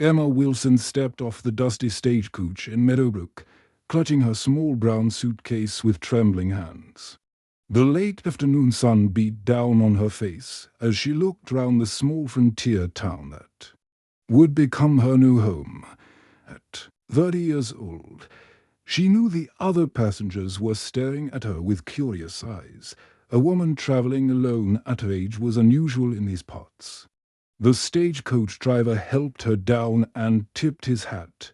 Emma Wilson stepped off the dusty stagecoach in Meadowbrook, clutching her small brown suitcase with trembling hands. The late afternoon sun beat down on her face as she looked round the small frontier town that would become her new home. At 30 years old, she knew the other passengers were staring at her with curious eyes. A woman travelling alone at her age was unusual in these parts. The stagecoach driver helped her down and tipped his hat.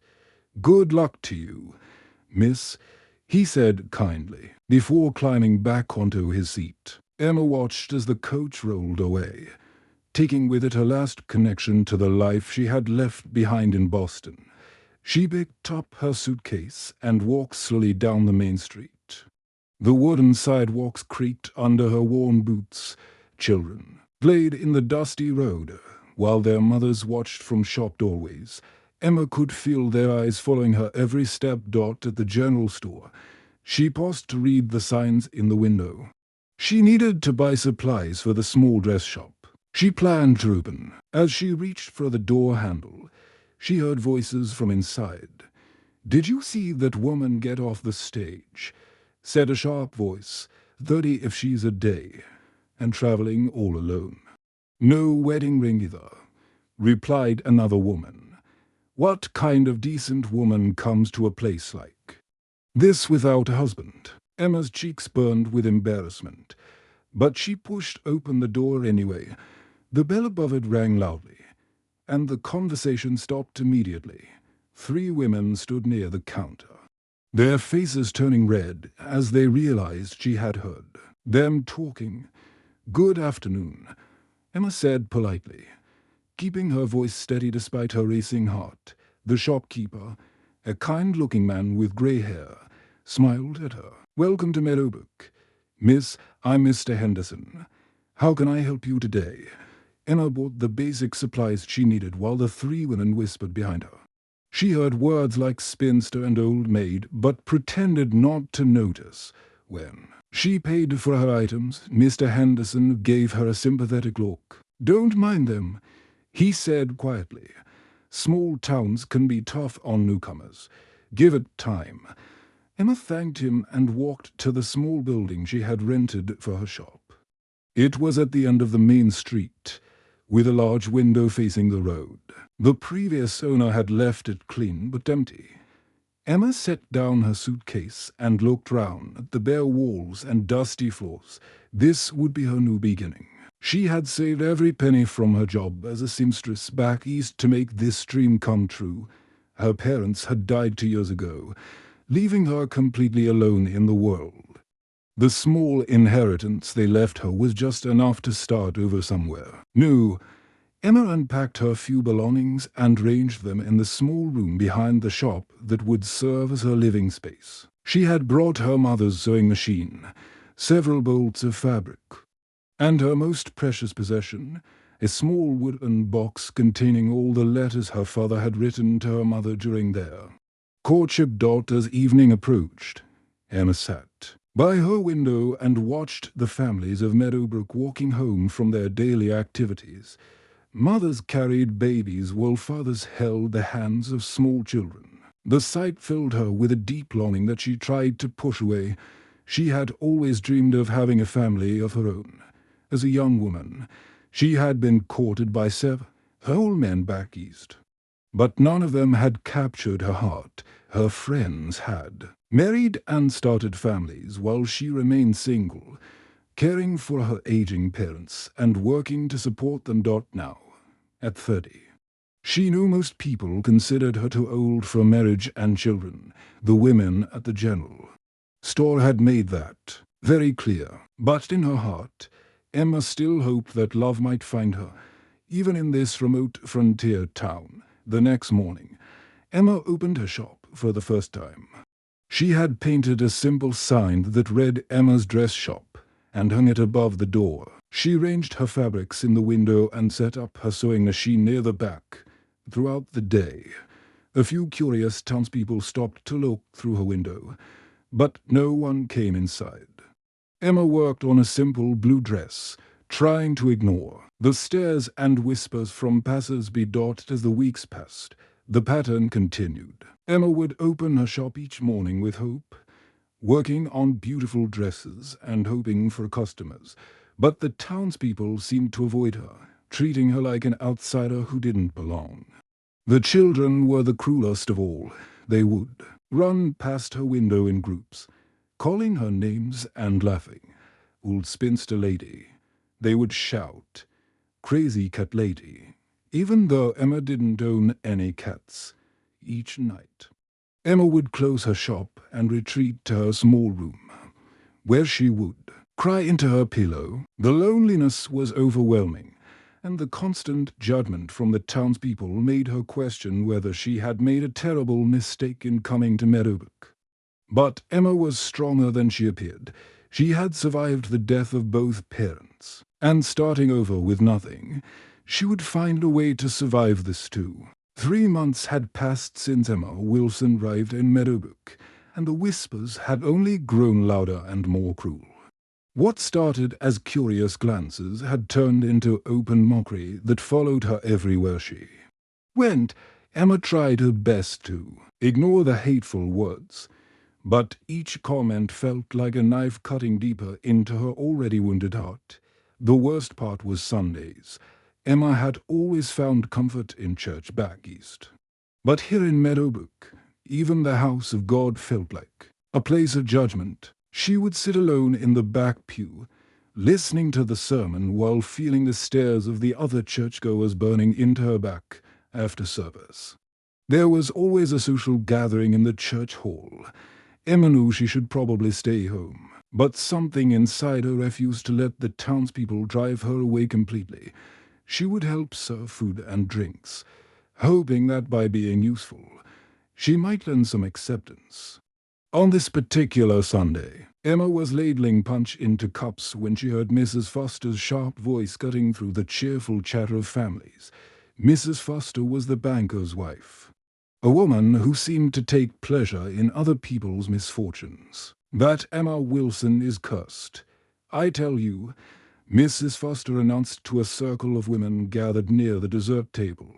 "Good luck to you, miss," he said kindly, before climbing back onto his seat. Emma watched as the coach rolled away, taking with it her last connection to the life she had left behind in Boston. She picked up her suitcase and walked slowly down the main street. The wooden sidewalks creaked under her worn boots. Children played in the dusty road, while their mothers watched from shop doorways. Emma could feel their eyes following her every step. At the general store, she paused to read the signs in the window. She needed to buy supplies for the small dress shop. She planned to open. As she reached for the door handle, she heard voices from inside. "Did you see that woman get off the stage?" said a sharp voice. 30 if she's a day, and traveling all alone. "No wedding ring either," replied another woman. "What kind of decent woman comes to a place like this without a husband?" Emma's cheeks burned with embarrassment, but she pushed open the door anyway. The bell above it rang loudly, and the conversation stopped immediately. 3 women stood near the counter, their faces turning red as they realized she had heard them talking. "Good afternoon," Emma said politely, keeping her voice steady despite her racing heart. The shopkeeper, a kind-looking man with grey hair, smiled at her. "Welcome to Meadowbrook, miss. I'm Mr. Henderson. How can I help you today?" Emma bought the basic supplies she needed while the 3 women whispered behind her. She heard words like spinster and old maid, but pretended not to notice. When she paid for her items, Mr. Henderson gave her a sympathetic look. "Don't mind them," he said quietly. "Small towns can be tough on newcomers. Give it time." Emma thanked him and walked to the small building she had rented for her shop. It was at the end of the main street, with a large window facing the road. The previous owner had left it clean but empty. Emma set down her suitcase and looked round at the bare walls and dusty floors. This would be her new beginning. She had saved every penny from her job as a seamstress back east to make this dream come true. Her parents had died 2 years ago, leaving her completely alone in the world. The small inheritance they left her was just enough to start over somewhere new. Emma unpacked her few belongings and arranged them in the small room behind the shop that would serve as her living space. She had brought her mother's sewing machine, several bolts of fabric, and her most precious possession, a small wooden box containing all the letters her father had written to her mother during their courtship. As evening approached, Emma sat by her window and watched the families of Meadowbrook walking home from their daily activities. Mothers carried babies while fathers held the hands of small children. The sight filled her with a deep longing that she tried to push away. She had always dreamed of having a family of her own. As a young woman, she had been courted by 7 whole men back east, but none of them had captured her heart. Her friends had married and started families while she remained single, caring for her aging parents and working to support them. Now, at 30, she knew most people considered her too old for marriage and children. The women at the general store had made that very clear. But in her heart, Emma still hoped that love might find her, even in this remote frontier town. The next morning, Emma opened her shop for the first time. She had painted a simple sign that read Emma's Dress Shop and hung it above the door. She arranged her fabrics in the window and set up her sewing machine near the back. Throughout the day, a few curious townspeople stopped to look through her window, but no one came inside. Emma worked on a simple blue dress, trying to ignore The stares and whispers from passers-by dotted as the weeks passed. The pattern continued. Emma would open her shop each morning with hope, working on beautiful dresses and hoping for customers. But the townspeople seemed to avoid her, treating her like an outsider who didn't belong. The children were the cruelest of all. They would run past her window in groups, calling her names and laughing. Old spinster lady. They would shout, crazy cat lady, even though Emma didn't own any cats. Each night, Emma would close her shop and retreat to her small room, where she would cry into her pillow. The loneliness was overwhelming, and the constant judgment from the townspeople made her question whether she had made a terrible mistake in coming to Meadowbrook. But Emma was stronger than she appeared. She had survived the death of both parents, and starting over with nothing, she would find a way to survive this too. 3 months had passed since Emma Wilson arrived in Meadowbrook, and the whispers had only grown louder and more cruel. What started as curious glances had turned into open mockery that followed her everywhere she went. Emma tried her best to ignore the hateful words, but each comment felt like a knife cutting deeper into her already wounded heart. The worst part was Sundays. Emma had always found comfort in church back east. But here in Meadowbrook, even the house of God felt like a place of judgment. She would sit alone in the back pew, listening to the sermon while feeling the stares of the other churchgoers burning into her back after service. There was always a social gathering in the church hall. Emma knew she should probably stay home, but something inside her refused to let the townspeople drive her away completely. She would help serve food and drinks, hoping that by being useful, she might learn some acceptance. On this particular Sunday, Emma was ladling punch into cups when she heard Mrs. Foster's sharp voice cutting through the cheerful chatter of families. Mrs. Foster was the banker's wife, a woman who seemed to take pleasure in other people's misfortunes. That Emma Wilson is cursed. I tell you, Mrs. Foster announced to a circle of women gathered near the dessert table.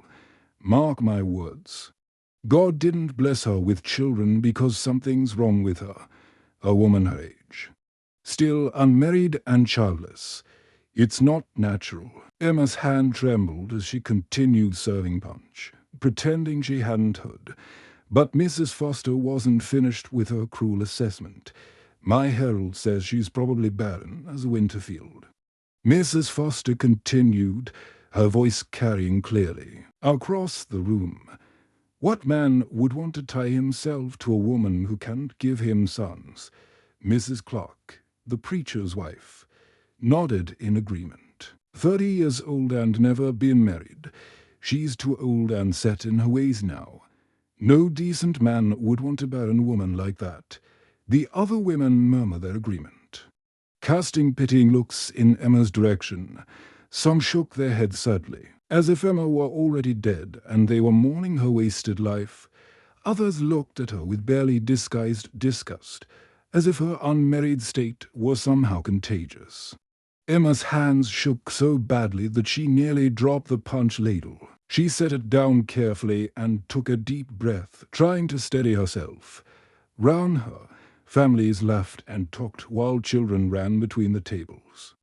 Mark my words. God didn't bless her with children because something's wrong with her, a woman her age. Still unmarried and childless. It's not natural. Emma's hand trembled as she continued serving punch, pretending she hadn't heard. But Mrs. Foster wasn't finished with her cruel assessment. My herald says she's probably barren as a winter field. Mrs. Foster continued, her voice carrying clearly across the room. What man would want to tie himself to a woman who can't give him sons? Mrs. Clark, the preacher's wife, nodded in agreement. 30 years old and never been married. She's too old and set in her ways now. No decent man would want a barren woman like that. The other women murmured their agreement, casting pitying looks in Emma's direction. Some shook their heads sadly, as if Emma were already dead and they were mourning her wasted life. Others looked at her with barely disguised disgust, as if her unmarried state were somehow contagious. Emma's hands shook so badly that she nearly dropped the punch ladle. She set it down carefully and took a deep breath, trying to steady herself. Round her, families laughed and talked while children ran between the tables,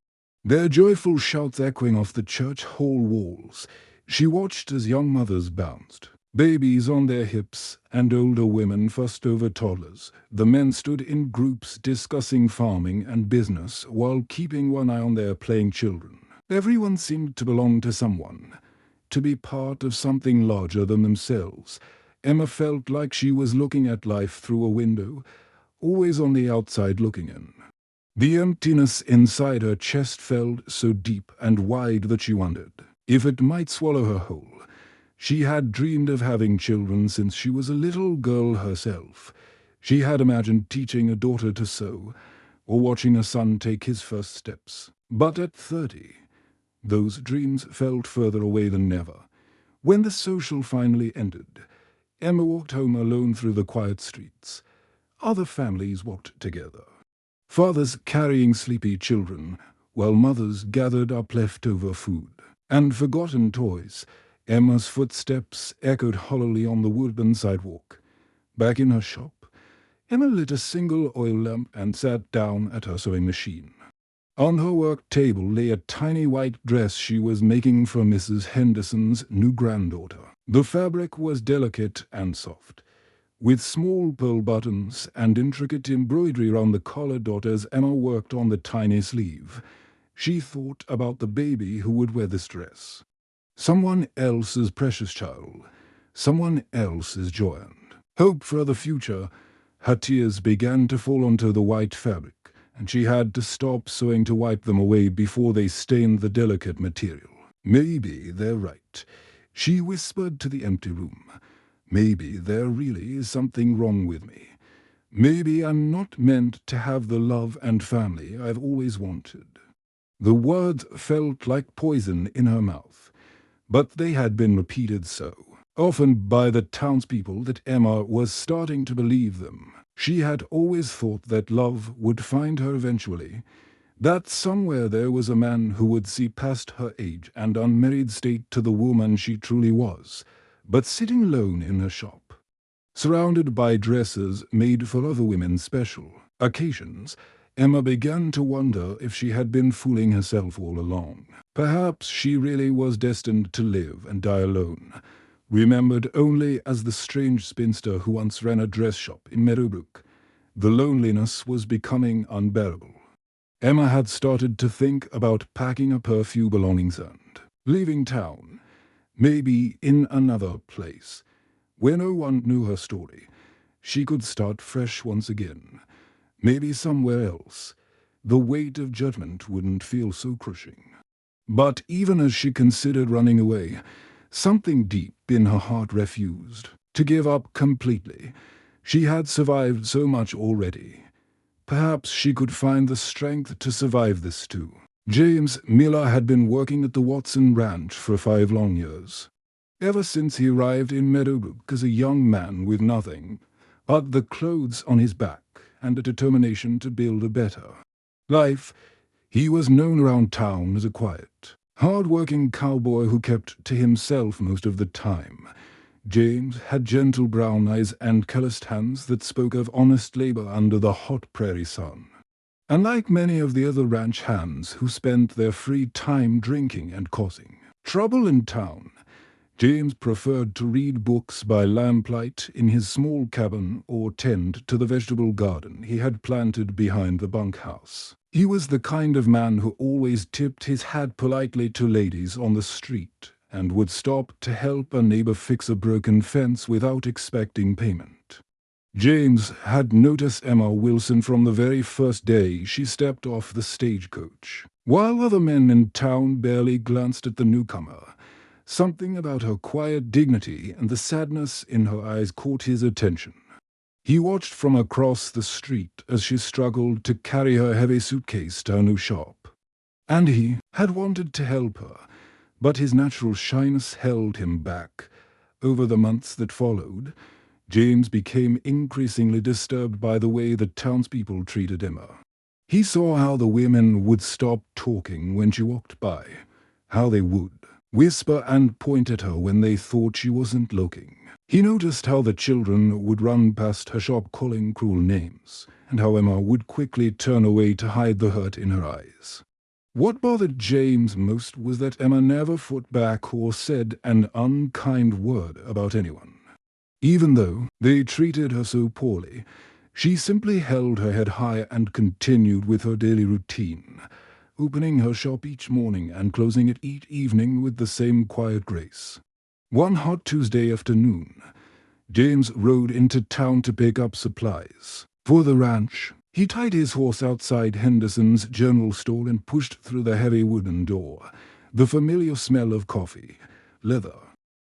their joyful shouts echoing off the church hall walls. She watched as young mothers bounced, babies on their hips, and older women fussed over toddlers. The men stood in groups discussing farming and business while keeping one eye on their playing children. Everyone seemed to belong to someone, to be part of something larger than themselves. Emma felt like she was looking at life through a window, always on the outside looking in. The emptiness inside her chest felt so deep and wide that she wondered if it might swallow her whole. She had dreamed of having children since she was a little girl herself. She had imagined teaching a daughter to sew, or watching a son take his first steps. But at 30, those dreams felt further away than ever. When the social finally ended, Emma walked home alone through the quiet streets. Other families walked together, fathers carrying sleepy children, while mothers gathered up leftover food. And forgotten toys. Emma's footsteps echoed hollowly on the wooden sidewalk. Back in her shop, Emma lit a single oil lamp and sat down at her sewing machine. On her work table lay a tiny white dress she was making for Mrs. Henderson's new granddaughter. The fabric was delicate and soft, with small pearl buttons and intricate embroidery round the collar dot as Emma worked on the tiny sleeve. She thought about the baby who would wear this dress. Someone else's precious child, someone else's joy and hope for the future. Her tears began to fall onto the white fabric, and she had to stop sewing to wipe them away before they stained the delicate material. Maybe they're right, she whispered to the empty room. Maybe there really is something wrong with me. Maybe I'm not meant to have the love and family I've always wanted. The words felt like poison in her mouth, but they had been repeated so often by the townspeople that Emma was starting to believe them. She had always thought that love would find her eventually, that somewhere there was a man who would see past her age and unmarried state to the woman she truly was, but sitting alone in her shop, surrounded by dresses made for other women's special occasions, Emma began to wonder if she had been fooling herself all along. Perhaps she really was destined to live and die alone, remembered only as the strange spinster who once ran a dress shop in Meadowbrook. The loneliness was becoming unbearable. Emma had started to think about packing up her few belongings and leaving town, maybe in another place, where no one knew her story. She could start fresh once again, maybe somewhere else. The weight of judgment wouldn't feel so crushing. But even as she considered running away, something deep in her heart refused to give up completely. She had survived so much already. Perhaps she could find the strength to survive this too. James Miller had been working at the Watson Ranch for 5 long years, ever since he arrived in Meadowbrook as a young man with nothing but the clothes on his back and a determination to build a better life. He was known around town as a quiet, hard-working cowboy who kept to himself most of the time. James had gentle brown eyes and calloused hands that spoke of honest labor under the hot prairie sun. Unlike many of the other ranch hands who spent their free time drinking and causing trouble in town, James preferred to read books by lamplight in his small cabin or tend to the vegetable garden he had planted behind the bunkhouse. He was the kind of man who always tipped his hat politely to ladies on the street and would stop to help a neighbor fix a broken fence without expecting payment. James had noticed Emma Wilson from the very first day she stepped off the stagecoach. While other men in town barely glanced at the newcomer, something about her quiet dignity and the sadness in her eyes caught his attention. He watched from across the street as she struggled to carry her heavy suitcase to her new shop. And he had wanted to help her, but his natural shyness held him back. Over the months that followed, James became increasingly disturbed by the way the townspeople treated Emma. He saw how the women would stop talking when she walked by, how they would whisper and point at her when they thought she wasn't looking. He noticed how the children would run past her shop calling cruel names, and how Emma would quickly turn away to hide the hurt in her eyes. What bothered James most was that Emma never fought back or said an unkind word about anyone. Even though they treated her so poorly, she simply held her head high and continued with her daily routine, opening her shop each morning and closing it each evening with the same quiet grace. One hot Tuesday afternoon, James rode into town to pick up supplies for the ranch. He tied his horse outside Henderson's general store and pushed through the heavy wooden door. The familiar smell of coffee, leather,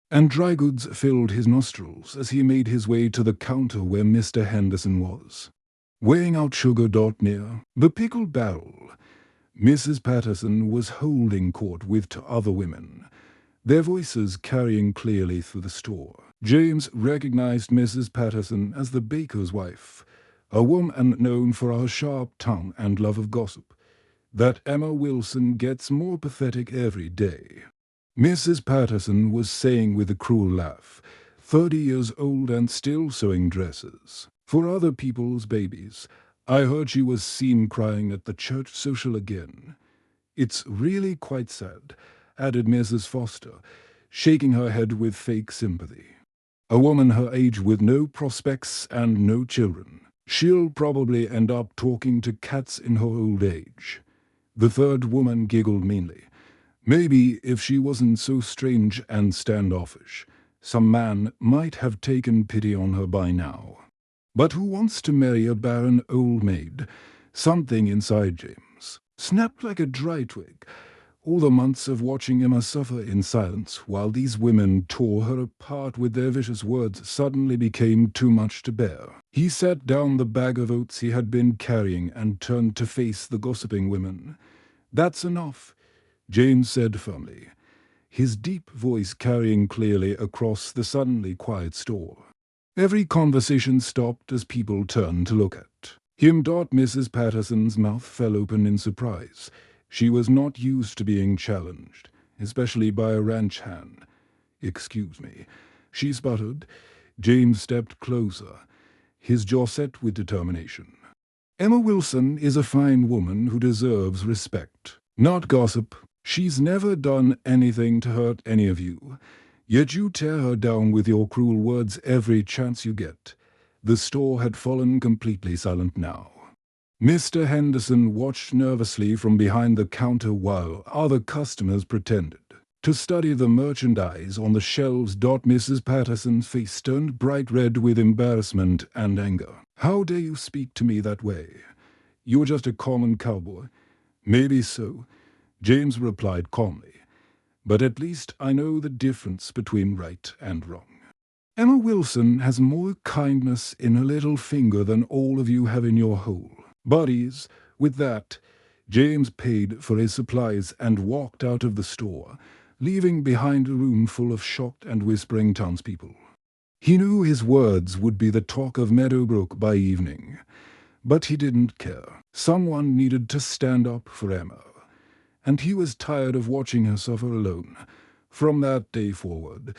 and dry goods filled his nostrils as he made his way to the counter where Mr. Henderson was, weighing out sugar. Near the pickle barrel, Mrs. Patterson was holding court with 2 other women, their voices carrying clearly through the store. James recognized Mrs. Patterson as the baker's wife, a woman known for her sharp tongue and love of gossip. that Emma Wilson gets more pathetic every day. Mrs. Patterson was saying with a cruel laugh, 30 years old and still sewing dresses for other people's babies. I heard she was seen crying at the church social again. It's really quite sad, added Mrs. Foster, shaking her head with fake sympathy. A woman her age with no prospects and no children. She'll probably end up talking to cats in her old age. The third woman giggled meanly. Maybe if she wasn't so strange and standoffish, some man might have taken pity on her by now. But who wants to marry a barren old maid? Something inside James snapped like a dry twig. All the months of watching Emma suffer in silence while these women tore her apart with their vicious words suddenly became too much to bear. He set down the bag of oats he had been carrying and turned to face the gossiping women. "That's enough," James said firmly, his deep voice carrying clearly across the suddenly quiet store. Every conversation stopped as people turned to look at him. Mrs. Patterson's mouth fell open in surprise. She was not used to being challenged, especially by a ranch hand. "Excuse me," she sputtered. James stepped closer, his jaw set with determination. "Emma Wilson is a fine woman who deserves respect, not gossip. She's never done anything to hurt any of you, yet you tear her down with your cruel words every chance you get." The store had fallen completely silent now. Mr. Henderson watched nervously from behind the counter while other customers pretended to study the merchandise on the shelves. Mrs. Patterson's face turned bright red with embarrassment and anger. "How dare you speak to me that way? You're just a common cowboy." "Maybe so," James replied calmly, "but at least I know the difference between right and wrong. Emma Wilson has more kindness in her little finger than all of you have in your whole bodies." With that, James paid for his supplies and walked out of the store, leaving behind a room full of shocked and whispering townspeople. He knew his words would be the talk of Meadowbrook by evening, but he didn't care. Someone needed to stand up for Emma, and he was tired of watching her suffer alone. From that day forward,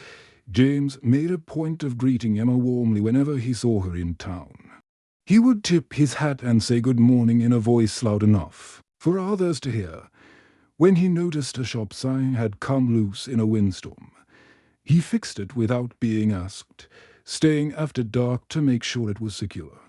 James made a point of greeting Emma warmly whenever he saw her in town. He would tip his hat and say good morning in a voice loud enough for others to hear. When he noticed a shop sign had come loose in a windstorm, he fixed it without being asked, staying after dark to make sure it was secure.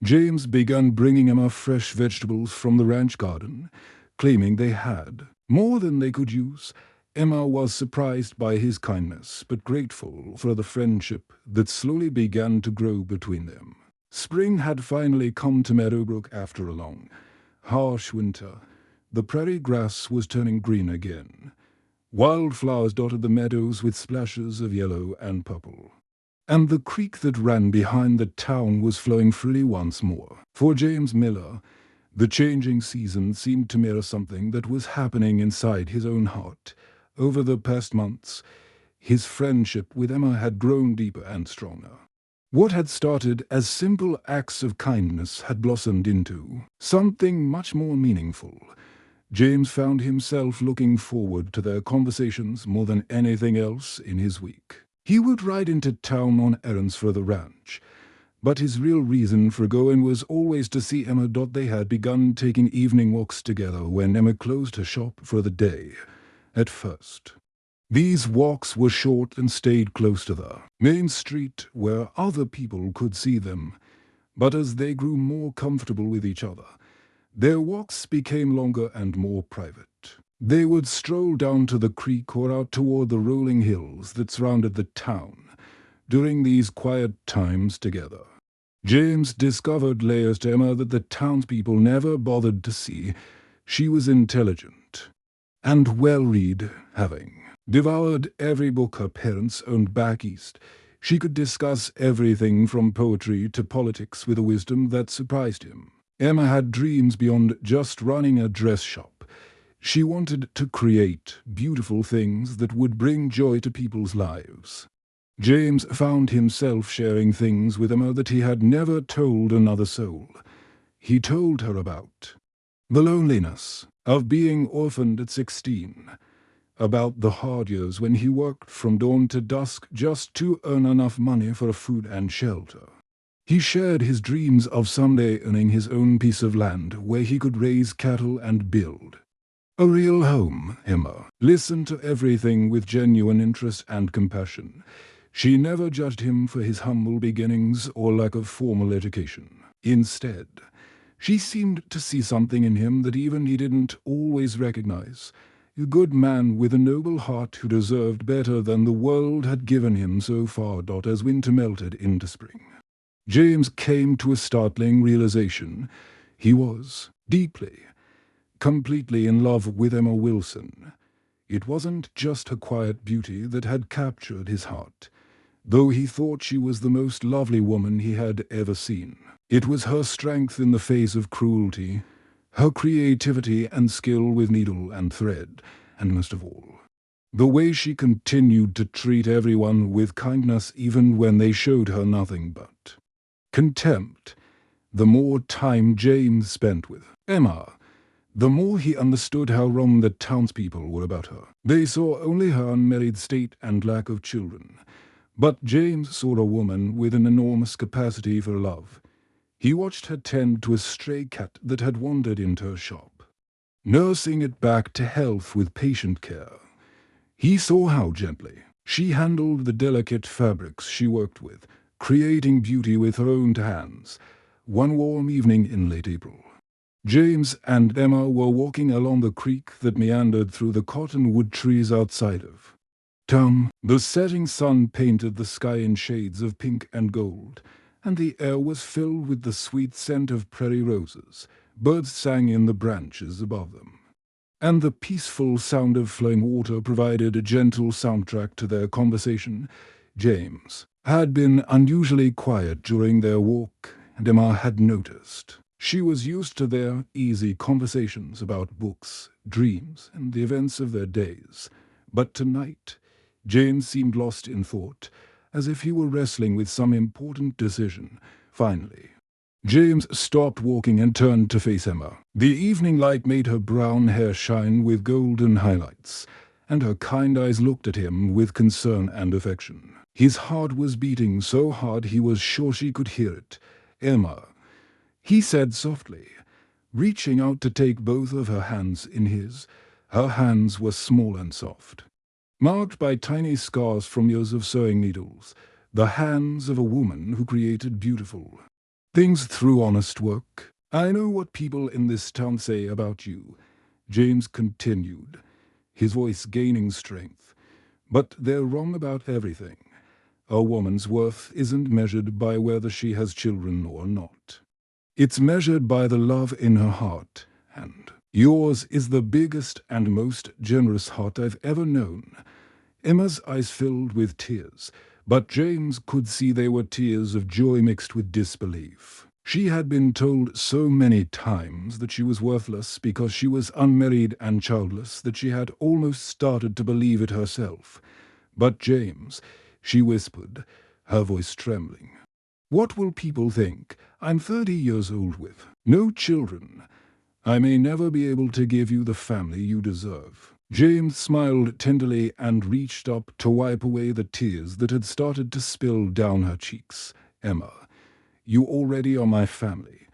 James began bringing Emma fresh vegetables from the ranch garden, claiming they had more than they could use. Emma was surprised by his kindness, but grateful for the friendship that slowly began to grow between them. Spring had finally come to Meadowbrook after a long, harsh winter. The prairie grass was turning green again. Wildflowers dotted the meadows with splashes of yellow and purple. And the creek that ran behind the town was flowing freely once more. For James Miller, the changing season seemed to mirror something that was happening inside his own heart. Over the past months, his friendship with Emma had grown deeper and stronger. What had started as simple acts of kindness had blossomed into something much more meaningful. James found himself looking forward to their conversations more than anything else in his week. He would ride into town on errands for the ranch, but his real reason for going was always to see Emma. They had begun taking evening walks together when Emma closed her shop for the day. At first, these walks were short and stayed close to the main street where other people could see them, but as they grew more comfortable with each other, their walks became longer and more private. They would stroll down to the creek or out toward the rolling hills that surrounded the town. During these quiet times together, James discovered layers to Emma that the townspeople never bothered to see. She was intelligent and well-read, having devoured every book her parents owned back east. She could discuss everything from poetry to politics with a wisdom that surprised him. Emma had dreams beyond just running a dress shop. She wanted to create beautiful things that would bring joy to people's lives. James found himself sharing things with Emma that he had never told another soul. He told her about the loneliness of being orphaned at 16, about the hard years when he worked from dawn to dusk just to earn enough money for food and shelter. He shared his dreams of someday owning his own piece of land where he could raise cattle and build a real home. Emma listened to everything with genuine interest and compassion. She never judged him for his humble beginnings or lack of formal education. Instead, she seemed to see something in him that even he didn't always recognize. A good man with a noble heart who deserved better than the world had given him so far. As winter melted into spring, James came to a startling realization. He was deeply, completely in love with Emma Wilson. It wasn't just her quiet beauty that had captured his heart, though he thought she was the most lovely woman he had ever seen. It was her strength in the face of cruelty, her creativity and skill with needle and thread, and most of all, the way she continued to treat everyone with kindness even when they showed her nothing but contempt. The more time James spent with Emma, the more he understood how wrong the townspeople were about her. They saw only her unmarried state and lack of children. But James saw a woman with an enormous capacity for love. He watched her tend to a stray cat that had wandered into her shop, nursing it back to health with patient care. He saw how gently she handled the delicate fabrics she worked with, creating beauty with her own hands. One warm evening in late April, James and Emma were walking along the creek that meandered through the cottonwood trees outside of town. The setting sun painted the sky in shades of pink and gold, and the air was filled with the sweet scent of prairie roses. Birds sang in the branches above them, and the peaceful sound of flowing water provided a gentle soundtrack to their conversation. James had been unusually quiet during their walk, and Emma had noticed. She was used to their easy conversations about books, dreams, and the events of their days. But tonight, James seemed lost in thought, as if he were wrestling with some important decision. Finally, James stopped walking and turned to face Emma. The evening light made her brown hair shine with golden highlights, and her kind eyes looked at him with concern and affection. His heart was beating so hard he was sure she could hear it. "Emma," he said softly, reaching out to take both of her hands in his. Her hands were small and soft, marked by tiny scars from years of sewing needles, the hands of a woman who created beautiful things through honest work. "I know what people in this town say about you," James continued, his voice gaining strength, "but they're wrong about everything. A woman's worth isn't measured by whether she has children or not. It's measured by the love in her heart, and yours is the biggest and most generous heart I've ever known." Emma's eyes filled with tears, but James could see they were tears of joy mixed with disbelief. She had been told so many times that she was worthless because she was unmarried and childless that she had almost started to believe it herself. "But James," she whispered, her voice trembling, "what will people think? I'm 30 years old with no children. I may never be able to give you the family you deserve." James smiled tenderly and reached up to wipe away the tears that had started to spill down her cheeks. "Emma, you already are my family.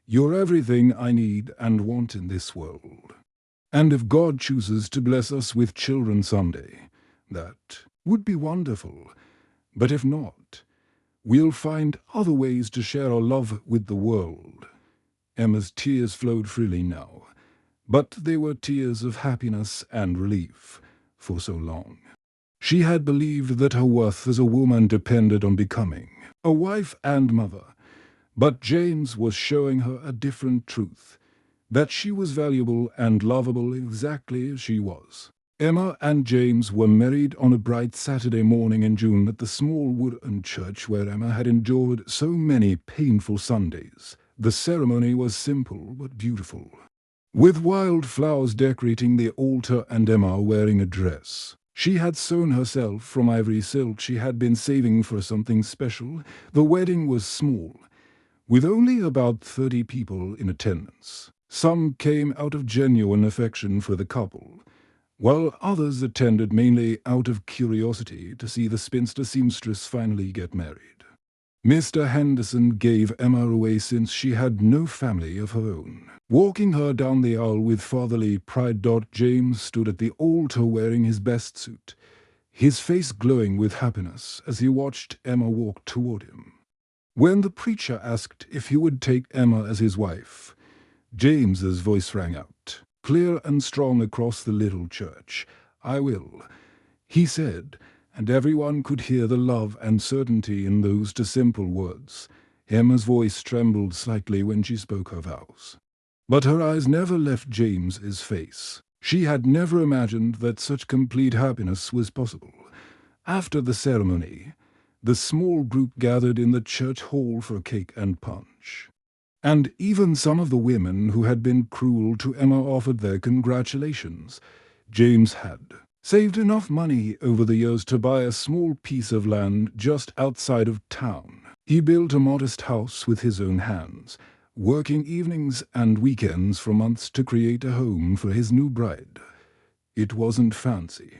You're everything I need and want in this world. And if God chooses to bless us with children someday, that would be wonderful. But if not, we'll find other ways to share our love with the world." Emma's tears flowed freely now, but they were tears of happiness and relief. For so long, she had believed that her worth as a woman depended on becoming a wife and mother. But James was showing her a different truth, that she was valuable and lovable exactly as she was. Emma and James were married on a bright Saturday morning in June at the small wooden church where Emma had endured so many painful Sundays. The ceremony was simple but beautiful, with wild flowers decorating the altar and Emma wearing a dress she had sewn herself from ivory silk she had been saving for something special. The wedding was small, with only about 30 people in attendance. Some came out of genuine affection for the couple, while others attended mainly out of curiosity to see the spinster seamstress finally get married. Mr. Henderson gave Emma away since she had no family of her own. Walking her down the aisle with fatherly pride, James stood at the altar wearing his best suit, his face glowing with happiness as he watched Emma walk toward him. When the preacher asked if he would take Emma as his wife, James's voice rang out, clear and strong across the little church. "I will," he said, and everyone could hear the love and certainty in those two simple words. Emma's voice trembled slightly when she spoke her vows. But her eyes never left James's face. She had never imagined that such complete happiness was possible. After the ceremony, the small group gathered in the church hall for cake and punch. And even some of the women who had been cruel to Emma offered their congratulations. James had saved enough money over the years to buy a small piece of land just outside of town. He built a modest house with his own hands, working evenings and weekends for months to create a home for his new bride. It wasn't fancy,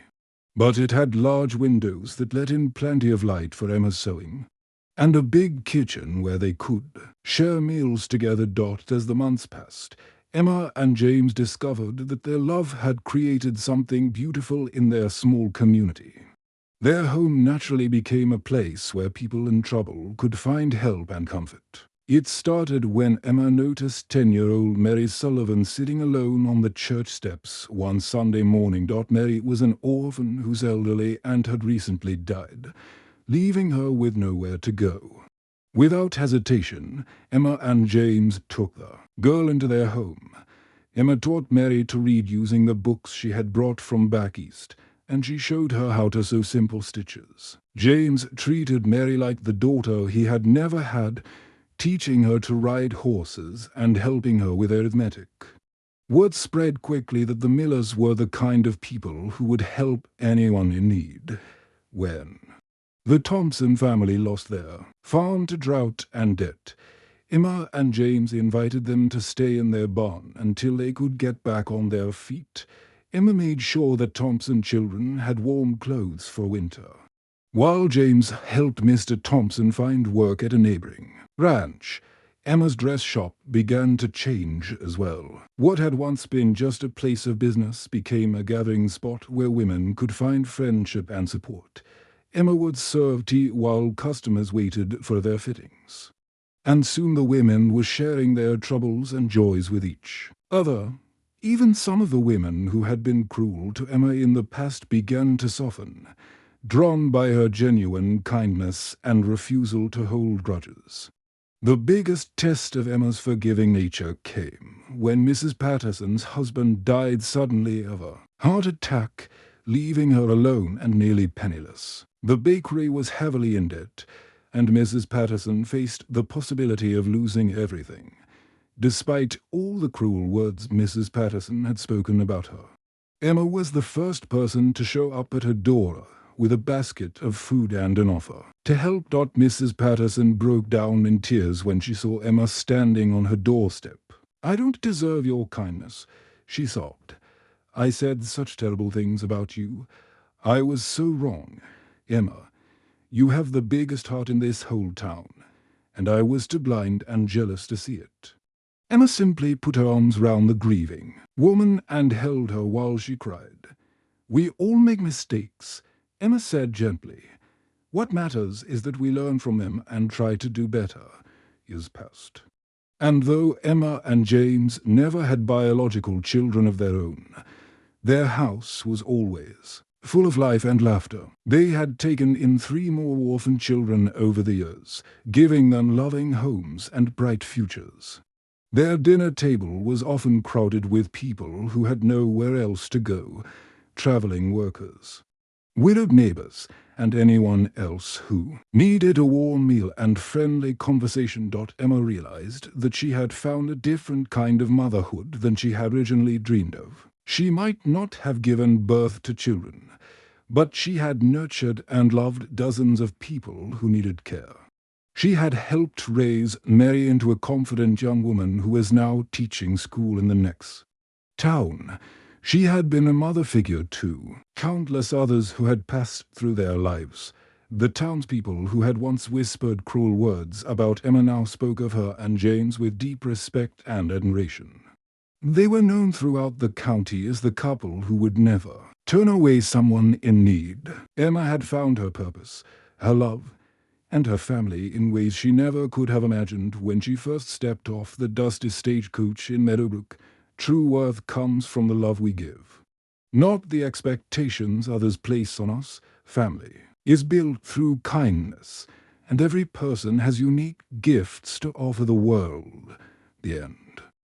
but it had large windows that let in plenty of light for Emma's sewing, and a big kitchen where they could share meals together. As the months passed, Emma and James discovered that their love had created something beautiful in their small community. Their home naturally became a place where people in trouble could find help and comfort. It started when Emma noticed 10-year-old Mary Sullivan sitting alone on the church steps one Sunday morning. Mary was an orphan whose elderly aunt had recently died, leaving her with nowhere to go. Without hesitation, Emma and James took the girl into their home. Emma taught Mary to read using the books she had brought from back east, and she showed her how to sew simple stitches. James treated Mary like the daughter he had never had, teaching her to ride horses and helping her with arithmetic. Word spread quickly that the Millers were the kind of people who would help anyone in need. When the Thompson family lost their farm to drought and debt, Emma and James invited them to stay in their barn until they could get back on their feet. Emma made sure that Thompson children had warm clothes for winter, while James helped Mr. Thompson find work at a neighboring ranch. Emma's dress shop began to change as well. What had once been just a place of business became a gathering spot where women could find friendship and support. Emma would serve tea while customers waited for their fittings, and soon the women were sharing their troubles and joys with each other. Even some of the women who had been cruel to Emma in the past began to soften, drawn by her genuine kindness and refusal to hold grudges. The biggest test of Emma's forgiving nature came when Mrs. Patterson's husband died suddenly of a heart attack, leaving her alone and nearly penniless. The bakery was heavily in debt, and Mrs. Patterson faced the possibility of losing everything, despite all the cruel words Mrs. Patterson had spoken about her. Emma was the first person to show up at her door with a basket of food and an offer to help. Mrs. Patterson broke down in tears when she saw Emma standing on her doorstep. "I don't deserve your kindness," she sobbed. "I said such terrible things about you. I was so wrong. Emma, you have the biggest heart in this whole town, and I was too blind and jealous to see it." Emma simply put her arms round the grieving woman and held her while she cried. "We all make mistakes," Emma said gently. "What matters is that we learn from them and try to do better." Years passed, and though Emma and James never had biological children of their own, their house was always full of life and laughter. They had taken in 3 more orphan children over the years, giving them loving homes and bright futures. Their dinner table was often crowded with people who had nowhere else to go, traveling workers, widowed neighbors, and anyone else who needed a warm meal and friendly conversation. Emma realized that she had found a different kind of motherhood than she had originally dreamed of. She might not have given birth to children, but she had nurtured and loved dozens of people who needed care. She had helped raise Mary into a confident young woman who was now teaching school in the next town. She had been a mother figure too. Countless others who had passed through their lives. The townspeople who had once whispered cruel words about Emma now spoke of her and James with deep respect and admiration. They were known throughout the county as the couple who would never turn away someone in need. Emma had found her purpose, her love, and her family in ways she never could have imagined when she first stepped off the dusty stagecoach in Meadowbrook. True worth comes from the love we give, not the expectations others place on us. Family is built through kindness, and every person has unique gifts to offer the world. The end.